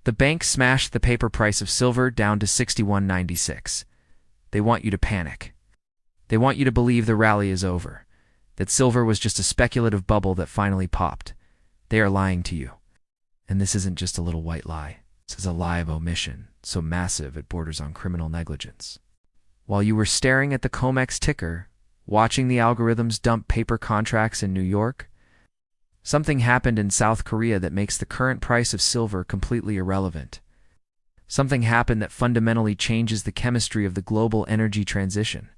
The bank smashed the paper price of silver down to 61.96. They want you to panic. They want you to believe the rally is over, that silver was just a speculative bubble that finally popped. They are lying to you. And this isn't just a little white lie. This is a lie of omission, so massive it borders on criminal negligence. While you were staring at the COMEX ticker, watching the algorithms dump paper contracts in New York, something happened in South Korea that makes the current price of silver completely irrelevant. Something happened that fundamentally changes the chemistry of the global energy transition.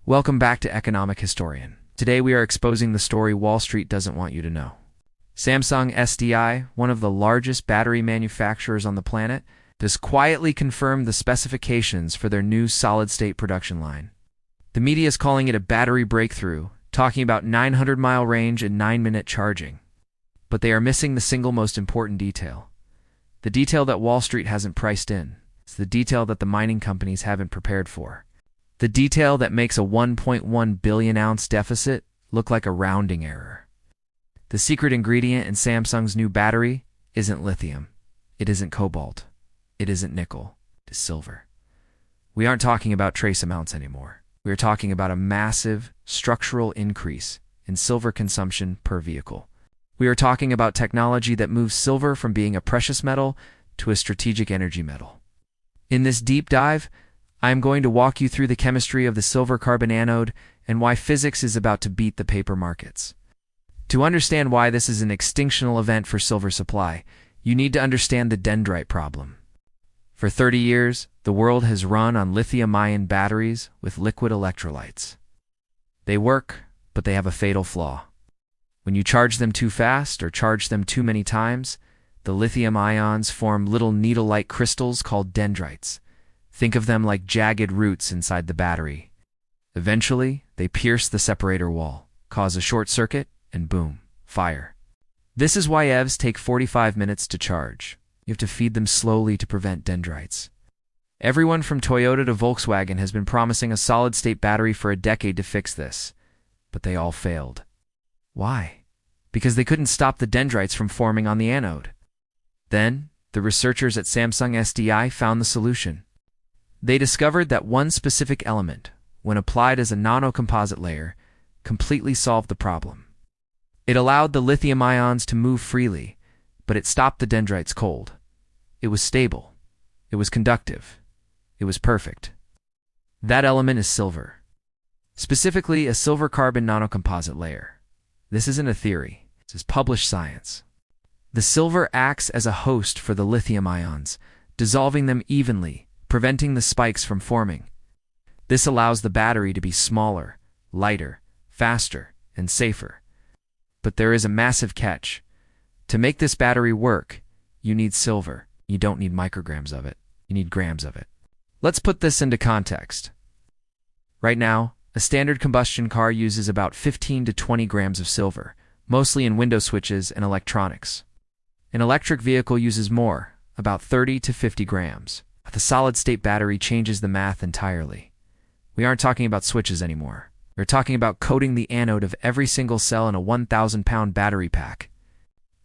Welcome back to Economic Historian. Today we are exposing the story Wall Street doesn't want you to know. Samsung SDI, one of the largest battery manufacturers on the planet, has quietly confirmed the specifications for their new solid-state production line. The media is calling it a battery breakthrough, talking about 900-mile range and 9-minute charging. But they are missing the single most important detail. The detail that Wall Street hasn't priced in. It's the detail that the mining companies haven't prepared for. The detail that makes a 1.1 billion-ounce deficit look like a rounding error. The secret ingredient in Samsung's new battery isn't lithium. It isn't cobalt. It isn't nickel. It is silver. We aren't talking about trace amounts anymore. We are talking about a massive structural increase in silver consumption per vehicle. We are talking about technology that moves silver from being a precious metal to a strategic energy metal. In this deep dive, I am going to walk you through the chemistry of the silver-carbon anode and why physics is about to beat the paper markets. To understand why this is an extinctional event for silver supply, you need to understand the dendrite problem. For 30 years, the world has run on lithium-ion batteries with liquid electrolytes. They work, but they have a fatal flaw. When you charge them too fast or charge them too many times, the lithium ions form little needle-like crystals called dendrites. Think of them like jagged roots inside the battery. Eventually, they pierce the separator wall, cause a short circuit, and boom, fire. This is why EVs take 45 minutes to charge. You have to feed them slowly to prevent dendrites. Everyone from Toyota to Volkswagen has been promising a solid-state battery for a decade to fix this, but they all failed. Why? Because they couldn't stop the dendrites from forming on the anode. Then, the researchers at Samsung SDI found the solution. They discovered that one specific element, when applied as a nanocomposite layer, completely solved the problem. It allowed the lithium ions to move freely, but it stopped the dendrites cold. It was stable. It was conductive. It was perfect. That element is silver. Specifically, a silver-carbon nanocomposite layer. This isn't a theory. This is published science. The silver acts as a host for the lithium ions, dissolving them evenly, preventing the spikes from forming. This allows the battery to be smaller, lighter, faster, and safer. But there is a massive catch. To make this battery work, you need silver. You don't need micrograms of it. You need grams of it. Let's put this into context. Right now, a standard combustion car uses about 15 to 20 grams of silver, mostly in window switches and electronics. An electric vehicle uses more, about 30 to 50 grams. But the solid-state battery changes the math entirely. We aren't talking about switches anymore. We're talking about coating the anode of every single cell in a 1,000-pound battery pack.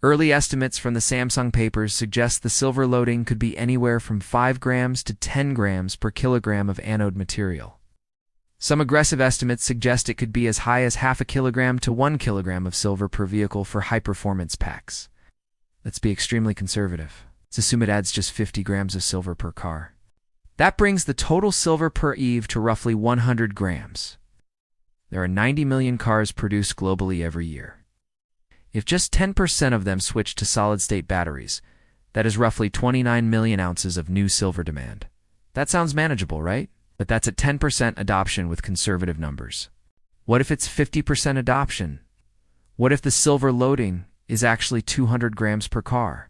Early estimates from the Samsung papers suggest the silver loading could be anywhere from 5 grams to 10 grams per kilogram of anode material. Some aggressive estimates suggest it could be as high as half a kilogram to 1 kilogram of silver per vehicle for high-performance packs. Let's be extremely conservative. Let's assume it adds just 50 grams of silver per car. That brings the total silver per EV to roughly 100 grams. There are 90 million cars produced globally every year. If just 10% of them switch to solid-state batteries, that is roughly 29 million ounces of new silver demand. That sounds manageable, right? But that's at 10% adoption with conservative numbers. What if it's 50% adoption? What if the silver loading is actually 200 grams per car?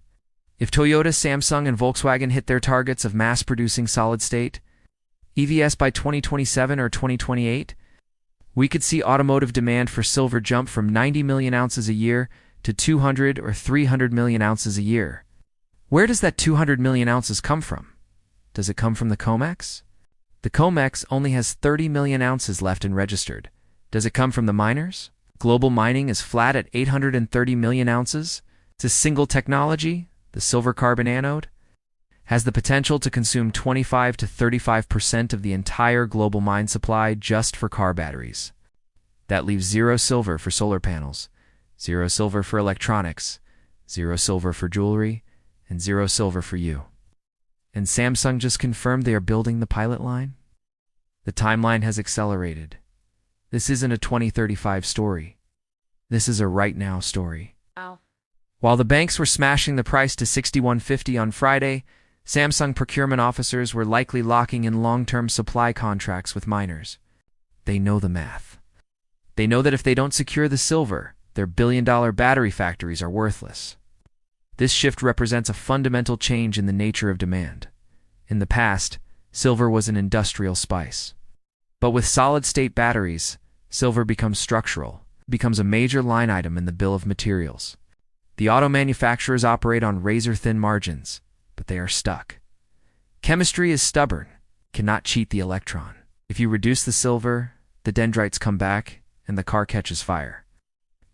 If Toyota, Samsung, and Volkswagen hit their targets of mass-producing solid-state EVs by 2027 or 2028, we could see automotive demand for silver jump from 90 million ounces a year to 200 or 300 million ounces a year. Where does that 200 million ounces come from? Does it come from the COMEX? The COMEX only has 30 million ounces left and registered. Does it come from the miners? Global mining is flat at 830 million ounces. It's a single technology, the silver-carbon anode. has the potential to consume 25 to 35% of the entire global mine supply just for car batteries. That leaves zero silver for solar panels, zero silver for electronics, zero silver for jewelry, and zero silver for you. And Samsung just confirmed they are building the pilot line? The timeline has accelerated. This isn't a 2035 story. This is a right now story. Wow. While the banks were smashing the price to $61.50 on Friday, Samsung procurement officers were likely locking in long-term supply contracts with miners. They know the math. They know that if they don't secure the silver, their billion-dollar battery factories are worthless. This shift represents a fundamental change in the nature of demand. In the past, silver was an industrial spice. But with solid-state batteries, silver becomes structural, becomes a major line item in the bill of materials. The auto manufacturers operate on razor-thin margins, but they are stuck. Chemistry is stubborn, cannot cheat the electron. If you reduce the silver, the dendrites come back, and the car catches fire.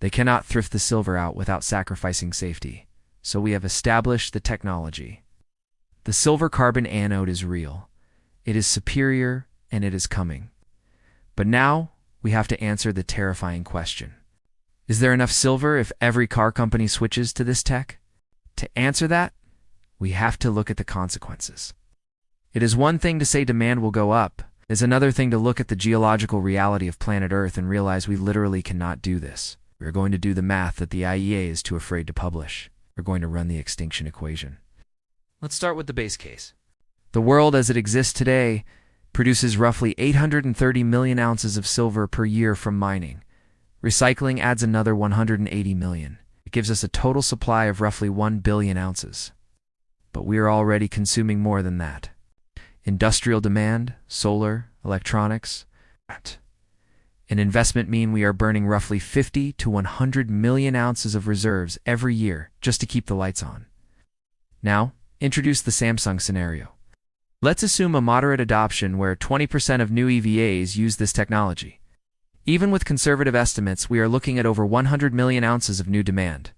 They cannot thrift the silver out without sacrificing safety, so we have established the technology. The silver-carbon anode is real. It is superior, and it is coming. But now, we have to answer the terrifying question. Is there enough silver if every car company switches to this tech? To answer that, we have to look at the consequences. It is one thing to say demand will go up. It is another thing to look at the geological reality of planet Earth and realize we literally cannot do this. We are going to do the math that the IEA is too afraid to publish. We're going to run the Extinction Equation. Let's start with the base case. The world as it exists today produces roughly 830 million ounces of silver per year from mining. Recycling adds another 180 million. It gives us a total supply of roughly 1 billion ounces. But we are already consuming more than that. Industrial demand, solar, electronics, an investment mean we are burning roughly 50 to 100 million ounces of reserves every year just to keep the lights on. Now, introduce the Samsung scenario. Let's assume a moderate adoption where 20% of new EVAs use this technology. Even with conservative estimates, we are looking at over 100 million ounces of new demand.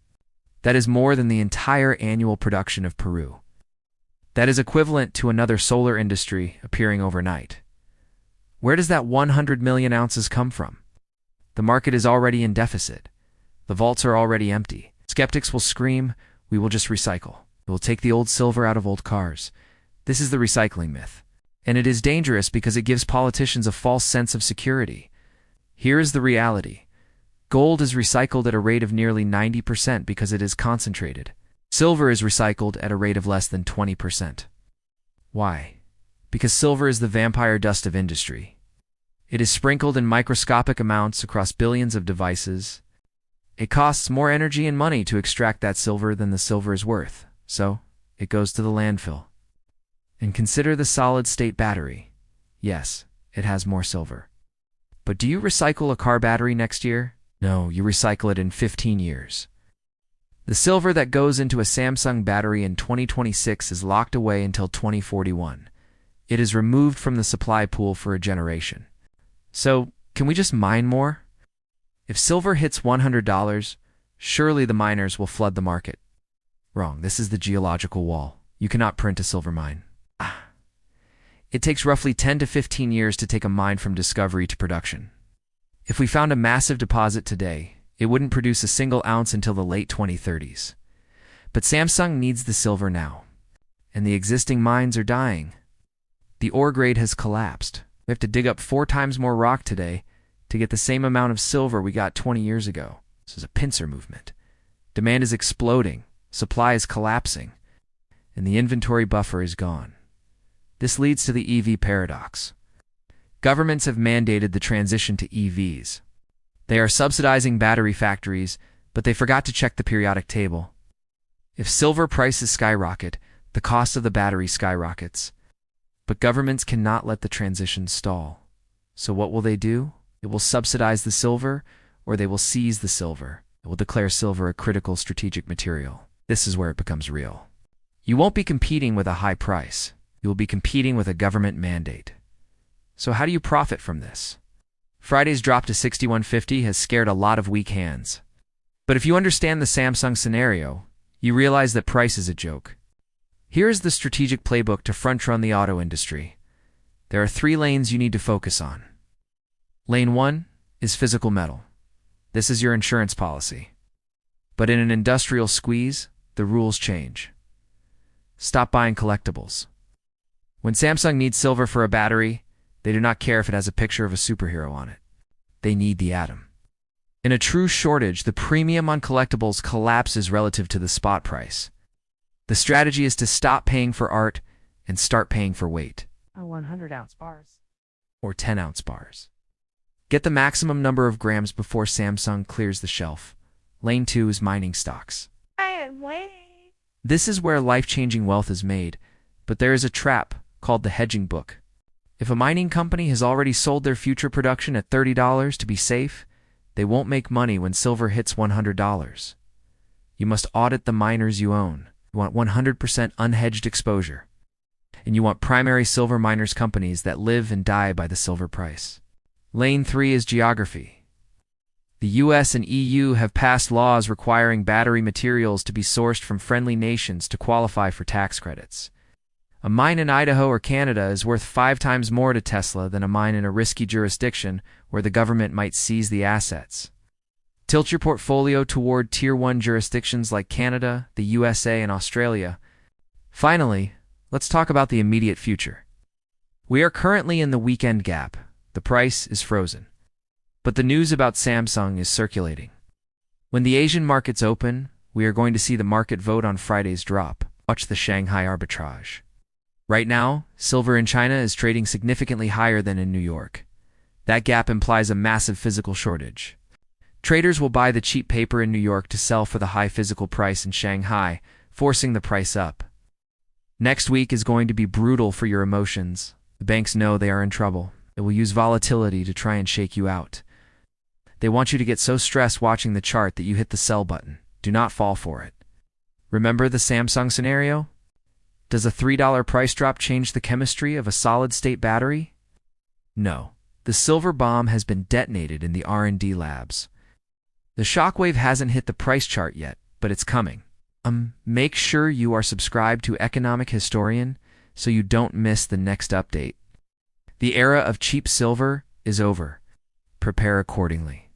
That is more than the entire annual production of Peru. That is equivalent to another solar industry appearing overnight. Where does that 100 million ounces come from? The market is already in deficit. The vaults are already empty. Skeptics will scream, we will just recycle. We will take the old silver out of old cars. This is the recycling myth. And it is dangerous because it gives politicians a false sense of security. Here is the reality. Gold is recycled at a rate of nearly 90% because it is concentrated. Silver is recycled at a rate of less than 20%. Why? Because silver is the vampire dust of industry. It is sprinkled in microscopic amounts across billions of devices. It costs more energy and money to extract that silver than the silver is worth, so it goes to the landfill. And consider the solid-state battery. Yes, it has more silver. But do you recycle a car battery next year? No, you recycle it in 15 years. The silver that goes into a Samsung battery in 2026 is locked away until 2041. It is removed from the supply pool for a generation. So, can we just mine more? If silver hits $100, surely the miners will flood the market. Wrong, this is the geological wall. You cannot print a silver mine. It takes roughly 10 to 15 years to take a mine from discovery to production. If we found a massive deposit today, it wouldn't produce a single ounce until the late 2030s. But Samsung needs the silver now, and the existing mines are dying. The ore grade has collapsed. We have to dig up 4 times more rock today to get the same amount of silver we got 20 years ago. This is a pincer movement. Demand is exploding, supply is collapsing, and the inventory buffer is gone. This leads to the EV paradox. Governments have mandated the transition to EVs. They are subsidizing battery factories, but they forgot to check the periodic table. If silver prices skyrocket, the cost of the battery skyrockets. But governments cannot let the transition stall. So what will they do? It will subsidize the silver, or they will seize the silver. It will declare silver a critical strategic material. This is where it becomes real. You won't be competing with a high price. You will be competing with a government mandate. So how do you profit from this? Friday's drop to $61.50 has scared a lot of weak hands. But if you understand the Samsung scenario, you realize that price is a joke. Here is the strategic playbook to front-run the auto industry. There are 3 lanes you need to focus on. Lane 1 is physical metal. This is your insurance policy. But in an industrial squeeze, the rules change. Stop buying collectibles. When Samsung needs silver for a battery, they do not care if it has a picture of a superhero on it. They need the atom. In a true shortage, the premium on collectibles collapses relative to the spot price. The strategy is to stop paying for art and start paying for weight. 100-ounce bars. Or 10-ounce bars. Get the maximum number of grams before Samsung clears the shelf. Lane 2 is mining stocks. This is where life-changing wealth is made, but there is a trap called the hedging book. If a mining company has already sold their future production at $30 to be safe, they won't make money when silver hits $100. You must audit the miners you own. You want 100% unhedged exposure. And you want primary silver miners companies that live and die by the silver price. Lane 3 is geography. The US and EU have passed laws requiring battery materials to be sourced from friendly nations to qualify for tax credits. A mine in Idaho or Canada is worth 5 times more to Tesla than a mine in a risky jurisdiction where the government might seize the assets. Tilt your portfolio toward Tier 1 jurisdictions like Canada, the USA, and Australia. Finally, let's talk about the immediate future. We are currently in the weekend gap. The price is frozen. But the news about Samsung is circulating. When the Asian markets open, we are going to see the market vote on Friday's drop. Watch the Shanghai arbitrage. Right now, silver in China is trading significantly higher than in New York. That gap implies a massive physical shortage. Traders will buy the cheap paper in New York to sell for the high physical price in Shanghai, forcing the price up. Next week is going to be brutal for your emotions. The banks know they are in trouble. They will use volatility to try and shake you out. They want you to get so stressed watching the chart that you hit the sell button. Do not fall for it. Remember the Samsung scenario? Does a $3 price drop change the chemistry of a solid-state battery? No. The silver bomb has been detonated in the R&D labs. The shockwave hasn't hit the price chart yet, but it's coming. Make sure you are subscribed to Economic Historian so you don't miss the next update. The era of cheap silver is over. Prepare accordingly.